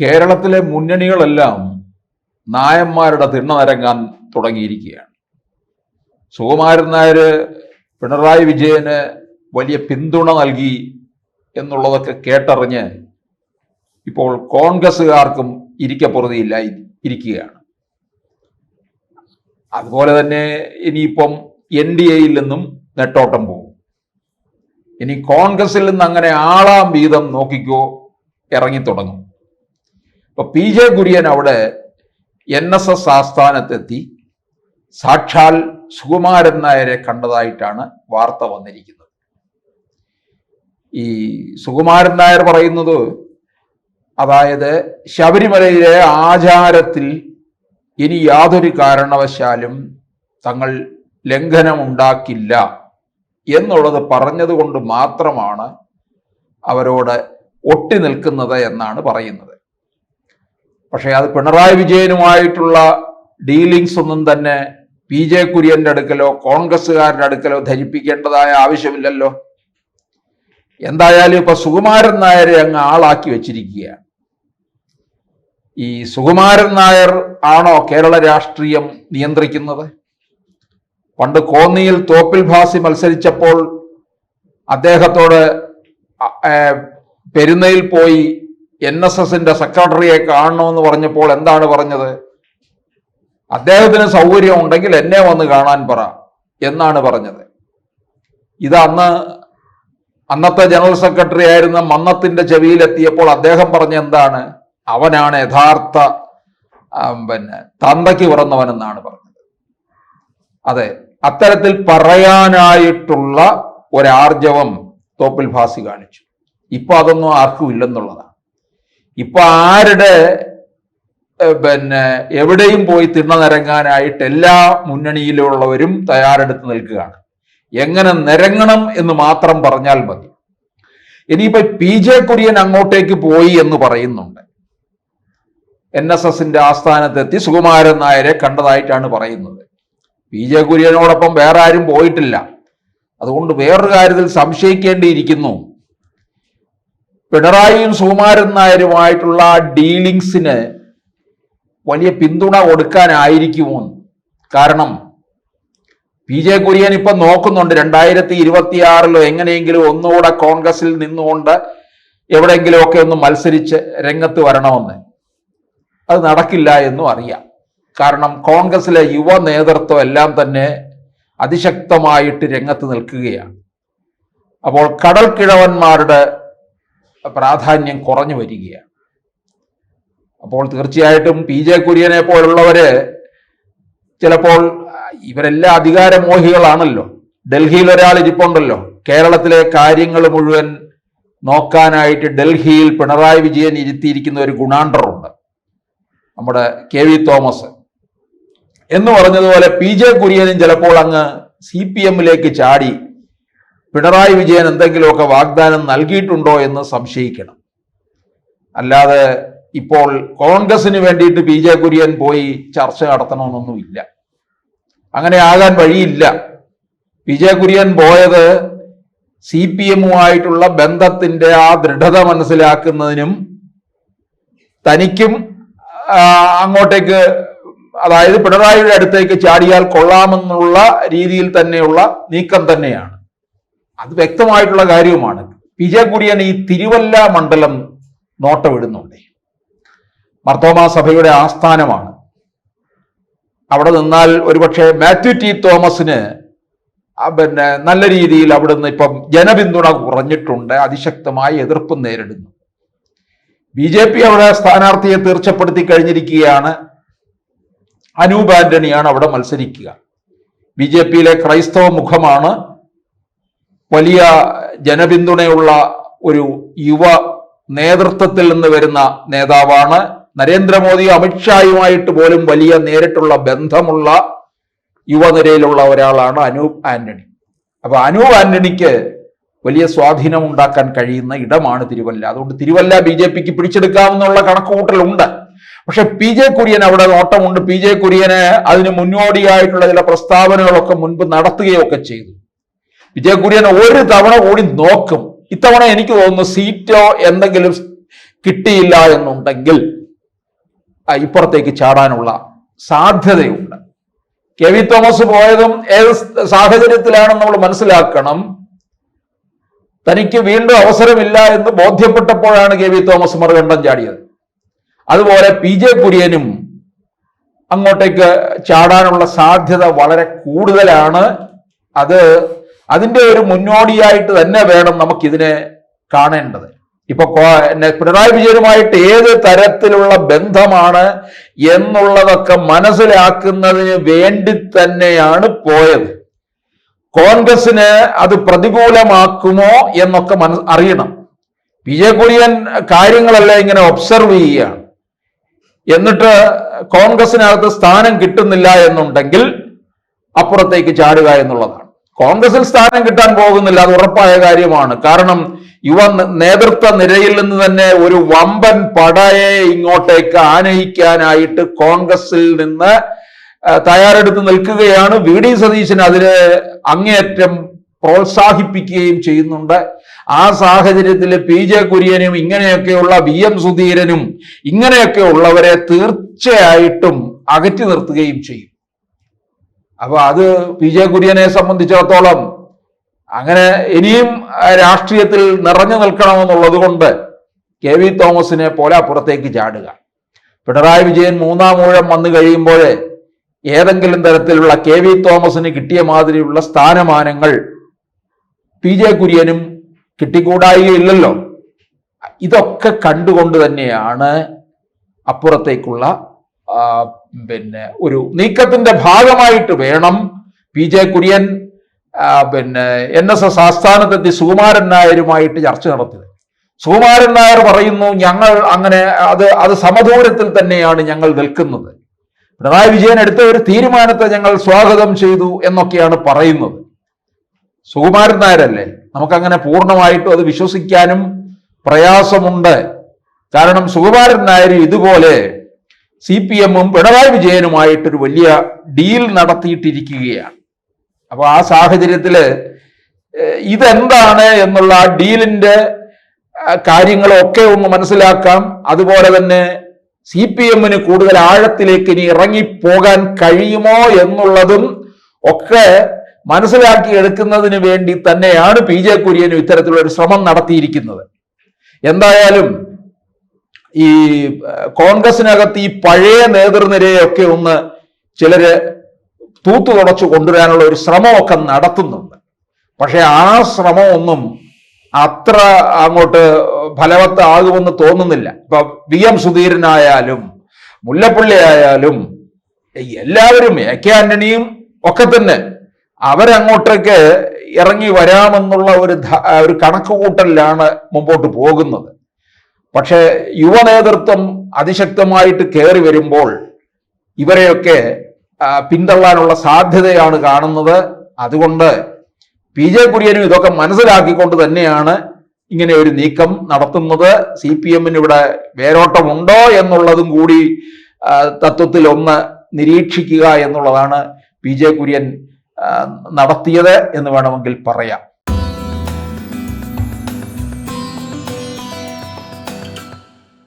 കേരളത്തിലെ മുന്നണികളെല്ലാം നായന്മാരുടെ തിണ്ണ നിരങ്ങാൻ തുടങ്ങിയിരിക്കുകയാണ്. സുകുമാരൻ നായർ പിണറായി വിജയന് വലിയ പിന്തുണ നൽകി എന്നുള്ളതൊക്കെ കേട്ടറിഞ്ഞ് ഇപ്പോൾ കോൺഗ്രസ്സുകാർക്കും ഇരിക്കപ്പുറതിയില്ല ഇരിക്കുകയാണ്. അതുപോലെ തന്നെ ഇനിയിപ്പം NDAയിൽ നിന്നും നെട്ടോട്ടം പോകും. ഇനി കോൺഗ്രസിൽ നിന്ന് അങ്ങനെ ആളാം വീതം നോക്കിക്കോ ഇറങ്ങിത്തുടങ്ങും. ഇപ്പൊ PJ കുര്യൻ അവിടെ NSS ആസ്ഥാനത്തെത്തി സാക്ഷാൽ സുകുമാരൻ നായരെ കണ്ടതായിട്ടാണ് വാർത്ത വന്നിരിക്കുന്നത്. ഈ സുകുമാരൻ നായർ പറയുന്നത്, അതായത് ശബരിമലയിലെ ആചാരത്തിൽ ഇനി യാതൊരു കാരണവശാലും തങ്ങൾ ലംഘനമുണ്ടാക്കില്ല എന്നുള്ളത് പറഞ്ഞതുകൊണ്ട് മാത്രമാണ് അവരോട് ഒട്ടി നിൽക്കുന്നത് എന്നാണ് പറയുന്നത്. പക്ഷേ അത് പിണറായി വിജയനുമായിട്ടുള്ള ഡീലിങ്സ് ഒന്നും തന്നെ PJ കുര്യന്റെ അടുക്കലോ കോൺഗ്രസ്സുകാരുടെ അടുക്കലോ ധരിപ്പിക്കേണ്ടതായ ആവശ്യമില്ലല്ലോ. എന്തായാലും ഇപ്പൊ സുകുമാരൻ നായരെ അങ്ങ് ആളാക്കി വെച്ചിരിക്കുകയാണ്. ഈ സുകുമാരൻ നായർ ആണോ കേരള രാഷ്ട്രീയം നിയന്ത്രിക്കുന്നത്? പണ്ട് കോന്നിയിൽ തോപ്പിൽ ഭാസി മത്സരിച്ചപ്പോൾ അദ്ദേഹത്തോട് പെരുന്നയിൽ പോയി NSSന്റെ സെക്രട്ടറിയെ കാണണമെന്ന് പറഞ്ഞപ്പോൾ എന്താണ് പറഞ്ഞത്? അദ്ദേഹത്തിന് സൗകര്യം ഉണ്ടെങ്കിൽ എന്നെ വന്ന് കാണാൻ പറ എന്നാണ് പറഞ്ഞത്. ഇത് അന്നത്തെ ജനറൽ സെക്രട്ടറി ആയിരുന്ന മന്നത്തിന്റെ ചെവിയിലെത്തിയപ്പോൾ അദ്ദേഹം പറഞ്ഞ എന്താണ്? അവനാണ് യഥാർത്ഥ തന്തയ്ക്ക് പിറന്നവനെന്നാണ് പറഞ്ഞത്. അതെ, അത്തരത്തിൽ പറയാനായിട്ടുള്ള ഒരാർജവം തോപ്പിൽ ഭാസി കാണിച്ചു. ഇപ്പൊ അതൊന്നും ആർക്കും ഇല്ലെന്നുള്ളതാണ്. ഇപ്പൊ ആരുടെ എവിടെയും പോയി തിണ്ണ നിരങ്ങാനായിട്ട് എല്ലാ മുന്നണിയിലുള്ളവരും തയ്യാറെടുത്ത് നിൽക്കുകയാണ്. എങ്ങനെ നിരങ്ങണം എന്ന് മാത്രം പറഞ്ഞാൽ മതി. ഇനിയിപ്പോ PJ കുര്യൻ അങ്ങോട്ടേക്ക് പോയി എന്ന് പറയുന്നുണ്ട്. NSSന്റെ ആസ്ഥാനത്തെത്തി സുകുമാരൻ നായരെ കണ്ടതായിട്ടാണ് പറയുന്നത്. PJ കുര്യനോടൊപ്പം വേറെ ആരും പോയിട്ടില്ല. അതുകൊണ്ട് വേറൊരു കാര്യത്തിൽ സംശയിക്കേണ്ടിയിരിക്കുന്നു. പിണറായിയും സുകുമാരൻ നായരുമായിട്ടുള്ള ഡീലിങ്സിന് വലിയ പിന്തുണ കൊടുക്കാനായിരിക്കുമോ? കാരണം PJ കുര്യൻ ഇപ്പൊ നോക്കുന്നുണ്ട് 2026 എങ്ങനെയെങ്കിലും ഒന്നുകൂടെ കോൺഗ്രസിൽ നിന്നുകൊണ്ട് എവിടെയെങ്കിലുമൊക്കെ ഒന്ന് മത്സരിച്ച് രംഗത്ത് വരണമെന്ന്. അത് നടക്കില്ല എന്നും അറിയാം. കാരണം കോൺഗ്രസിലെ യുവ നേതൃത്വം എല്ലാം തന്നെ അതിശക്തമായിട്ട് രംഗത്ത് നിൽക്കുകയാണ്. അപ്പോൾ കടൽ കിഴവന്മാരുടെ പ്രാധാന്യം കുറഞ്ഞു വരികയാണ്. അപ്പോൾ തീർച്ചയായിട്ടും PJ കുര്യനെ പോലുള്ളവര് ചിലപ്പോൾ, ഇവരെല്ലാം അധികാരമോഹികളാണല്ലോ. ഡൽഹിയിൽ ഒരാൾ ഇരിപ്പുണ്ടല്ലോ, കേരളത്തിലെ കാര്യങ്ങൾ മുഴുവൻ നോക്കാനായിട്ട് ഡൽഹിയിൽ പിണറായി വിജയൻ ഇരുത്തിയിരിക്കുന്ന ഒരു ഗുണാണ്ടറുണ്ട്, നമ്മുടെ KV തോമസ് എന്ന് പറഞ്ഞതുപോലെ PJ കുര്യനും ചിലപ്പോൾ അങ്ങ് CPMലേക്ക് ചാടി പിണറായി വിജയൻ എന്തെങ്കിലുമൊക്കെ വാഗ്ദാനം നൽകിയിട്ടുണ്ടോ എന്ന് സംശയിക്കണം. അല്ലാതെ ഇപ്പോൾ കോൺഗ്രസിന് വേണ്ടിയിട്ട് PJ കുര്യൻ പോയി ചർച്ച നടത്തണമെന്നൊന്നുമില്ല. അങ്ങനെ ആകാൻ വഴിയില്ല. PJ കുര്യൻ പോയത് CPMുമായിട്ടുള്ള ബന്ധത്തിന്റെ ആ ദൃഢത മനസ്സിലാക്കുന്നതിനും തനിക്കും അങ്ങോട്ടേക്ക്, അതായത് പിണറായിയുടെ അടുത്തേക്ക് ചാടിയാൽ കൊള്ളാമെന്നുള്ള രീതിയിൽ തന്നെയുള്ള നീക്കം തന്നെയാണ്. അത് വ്യക്തമായിട്ടുള്ള കാര്യവുമാണ്. PJ കുര്യൻ ഈ തിരുവല്ല മണ്ഡലം നോട്ടമിടുന്നുണ്ട്. മർത്തോമാ സഭയുടെ ആസ്ഥാനമാണ്. അവിടെ നിന്നാൽ ഒരുപക്ഷെ മാത്യു T തോമസിന് നല്ല രീതിയിൽ അവിടുന്ന് ഇപ്പം ജനപിന്തുണ കുറഞ്ഞിട്ടുണ്ട്, അതിശക്തമായ എതിർപ്പ് നേരിടുന്നു. BJP അവിടെ സ്ഥാനാർത്ഥിയെ തീർച്ചപ്പെടുത്തി കഴിഞ്ഞിരിക്കുകയാണ്. അനൂപ് ആന്റണിയാണ് അവിടെ മത്സരിക്കുക. BJPയിലെ ക്രൈസ്തവ മുഖമാണ്, വലിയ ജനപിന്തുണയുള്ള ഒരു യുവ നേതൃത്വത്തിൽ നിന്ന് വരുന്ന നേതാവാണ്. നരേന്ദ്രമോദി അമിത്ഷായുമായിട്ട് പോലും വലിയ നേരിട്ടുള്ള ബന്ധമുള്ള യുവനിരയിലുള്ള ഒരാളാണ് അനൂപ് ആന്റണി. അപ്പൊ അനൂപ് ആന്റണിക്ക് വലിയ സ്വാധീനം ഉണ്ടാക്കാൻ കഴിയുന്ന ഇടമാണ് തിരുവല്ല. അതുകൊണ്ട് തിരുവല്ല BJPക്ക് പിടിച്ചെടുക്കാമെന്നുള്ള കണക്കുകൂട്ടലുണ്ട്. പക്ഷെ PJ കുര്യൻ അവിടെ നോട്ടമുണ്ട്. PJ കുര്യന് അതിന് മുന്നോടിയായിട്ടുള്ള ചില പ്രസ്താവനകളൊക്കെ മുൻപ് നടത്തുകയൊക്കെ ചെയ്തു. PJ കുര്യൻ ഒരു തവണ കൂടി നോക്കും. ഇത്തവണ എനിക്ക് തോന്നുന്നു സീറ്റോ എന്തെങ്കിലും കിട്ടിയില്ല എന്നുണ്ടെങ്കിൽ ഇപ്പുറത്തേക്ക് ചാടാനുള്ള സാധ്യതയുണ്ട്. കെ വി തോമസ് പോയതും ഏത് സാഹചര്യത്തിലാണെന്ന് നമ്മൾ മനസ്സിലാക്കണം. തനിക്ക് വീണ്ടും അവസരമില്ല എന്ന് ബോധ്യപ്പെട്ടപ്പോഴാണ് കെ വി തോമസ് മറുകണ്ഠം ചാടിയത്. അതുപോലെ പി ജെ കുര്യനും അങ്ങോട്ടേക്ക് ചാടാനുള്ള സാധ്യത വളരെ കൂടുതലാണ്. അതിന്റെ ഒരു മുന്നോടിയായിട്ട് തന്നെ വേണം നമുക്കിതിനെ കാണേണ്ടത്. ഇപ്പൊ പിണറായി വിജയനുമായിട്ട് ഏത് തരത്തിലുള്ള ബന്ധമാണ് എന്നുള്ളതൊക്കെ മനസ്സിലാക്കുന്നതിന് വേണ്ടി തന്നെയാണ് പോയത്. കോൺഗ്രസിന് അത് പ്രതികൂലമാക്കുമോ എന്നൊക്കെ അറിയണം. പി ജെ കുര്യൻ കാര്യങ്ങളെല്ലാം ഇങ്ങനെ ഒബ്സർവ് ചെയ്യുകയാണ്. എന്നിട്ട് കോൺഗ്രസിനകത്ത് സ്ഥാനം കിട്ടുന്നില്ല എന്നുണ്ടെങ്കിൽ അപ്പുറത്തേക്ക് ചാടുക എന്നുള്ളതാണ്. കോൺഗ്രസിൽ സ്ഥാനം കിട്ടാൻ പോകുന്നില്ല, അത് ഉറപ്പായ കാര്യമാണ്. കാരണം യുവ നേതൃത്വ നിരയിൽ നിന്ന് തന്നെ ഒരു വമ്പൻ പടയെ ഇങ്ങോട്ടേക്ക് ആനയിക്കാനായിട്ട് കോൺഗ്രസിൽ നിന്ന് തയ്യാറെടുത്ത് നിൽക്കുകയാണ്. വി ഡി സതീശൻ അതിന് അങ്ങേയറ്റം പ്രോത്സാഹിപ്പിക്കുകയും ചെയ്യുന്നുണ്ട്. ആ സാഹചര്യത്തിൽ പി ജെ കുര്യനും ഇങ്ങനെയൊക്കെയുള്ള വി എം സുധീരനും ഇങ്ങനെയൊക്കെ ഉള്ളവരെ തീർച്ചയായിട്ടും അകറ്റി നിർത്തുകയും ചെയ്യും. അപ്പൊ അത് പി ജെ കുര്യനെ സംബന്ധിച്ചിടത്തോളം അങ്ങനെ ഇനിയും രാഷ്ട്രീയത്തിൽ നിറഞ്ഞു നിൽക്കണമെന്നുള്ളത് കൊണ്ട് കെ വി തോമസിനെ പോലെ അപ്പുറത്തേക്ക് ചാടുക. പിണറായി വിജയൻ മൂന്നാം ഊഴം വന്നു കഴിയുമ്പോൾ ഏതെങ്കിലും തരത്തിലുള്ള കെ വി തോമസിന് കിട്ടിയ മാതിരിയുള്ള സ്ഥാനമാനങ്ങൾ പി ജെ കുര്യനും കിട്ടിക്കൂടായികയില്ലല്ലോ. ഇതൊക്കെ കണ്ടുകൊണ്ട് തന്നെയാണ് അപ്പുറത്തേക്കുള്ള ഒരു നീക്കത്തിന്റെ ഭാഗമായിട്ട് വേണം പി ജെ കുര്യൻ NSS ആസ്ഥാനത്തെത്തി സുകുമാരൻ നായരുമായിട്ട് ചർച്ച നടത്തിയത്. സുകുമാരൻ നായർ പറയുന്നു, ഞങ്ങൾ അങ്ങനെ അത് സമദൂരത്തിൽ തന്നെയാണ് ഞങ്ങൾ നിൽക്കുന്നത്. പിണറായി വിജയൻ എടുത്ത ഒരു തീരുമാനത്തെ ഞങ്ങൾ സ്വാഗതം ചെയ്തു എന്നൊക്കെയാണ് പറയുന്നത്. സുകുമാരൻ നായരല്ലേ, നമുക്കങ്ങനെ പൂർണ്ണമായിട്ടും അത് വിശ്വസിക്കാനും പ്രയാസമുണ്ട്. കാരണം സുകുമാരൻ നായർ ഇതുപോലെ CPM-ഉം പിണറായി വിജയനുമായിട്ടൊരു വലിയ ഡീൽ നടത്തിയിട്ടിരിക്കുകയാണ്. അപ്പൊ ആ സാഹചര്യത്തില് ഇതെന്താണ് എന്നുള്ള ആ ഡീലിന്റെ കാര്യങ്ങളൊക്കെ ഒന്ന് മനസ്സിലാക്കാം. അതുപോലെ തന്നെ CPM-ന് കൂടുതൽ ആഴത്തിലേക്ക് ഇനി ഇറങ്ങിപ്പോകാൻ കഴിയുമോ എന്നുള്ളതും ഒക്കെ മനസ്സിലാക്കി എടുക്കുന്നതിന് വേണ്ടി തന്നെയാണ് പി ജെ കുര്യനും ഇത്തരത്തിലുള്ള ഒരു ശ്രമം നടത്തിയിരിക്കുന്നത്. എന്തായാലും ഈ കോൺഗ്രസിനകത്ത് ഈ പഴയ നേതൃനിരയൊക്കെ ഒന്ന് ചിലര് തൂത്തു തുടച്ചു കൊണ്ടുവരാനുള്ള ഒരു ശ്രമമൊക്കെ നടത്തുന്നുണ്ട്. പക്ഷെ ആ ശ്രമമൊന്നും അത്ര അങ്ങോട്ട് ഫലവത്താകുമെന്ന് തോന്നുന്നില്ല. ഇപ്പൊ വി എം സുധീരനായാലും മുല്ലപ്പള്ളി ആയാലും എല്ലാവരും AK ആന്റണിയും ഒക്കെ തന്നെ അവരങ്ങോട്ടേക്ക് ഇറങ്ങി വരാമെന്നുള്ള ഒരു കണക്കുകൂട്ടലിലാണ് മുമ്പോട്ട് പോകുന്നത്. പക്ഷെ യുവനേതൃത്വം അതിശക്തമായിട്ട് കയറി വരുമ്പോൾ ഇവരെയൊക്കെ പിന്തള്ളാനുള്ള സാധ്യതയാണ് കാണുന്നത്. അതുകൊണ്ട് പി ജെ കുര്യനും ഇതൊക്കെ മനസ്സിലാക്കിക്കൊണ്ട് തന്നെയാണ് ഇങ്ങനെ ഒരു നീക്കം നടത്തുന്നത്. CPM-ന് ഇവിടെ വേരോട്ടമുണ്ടോ എന്നുള്ളതും കൂടി തത്വത്തിൽ ഒന്ന് നിരീക്ഷിക്കുക എന്നുള്ളതാണ് പി ജെ കുര്യൻ നടത്തിയത് എന്ന് വേണമെങ്കിൽ പറയാം.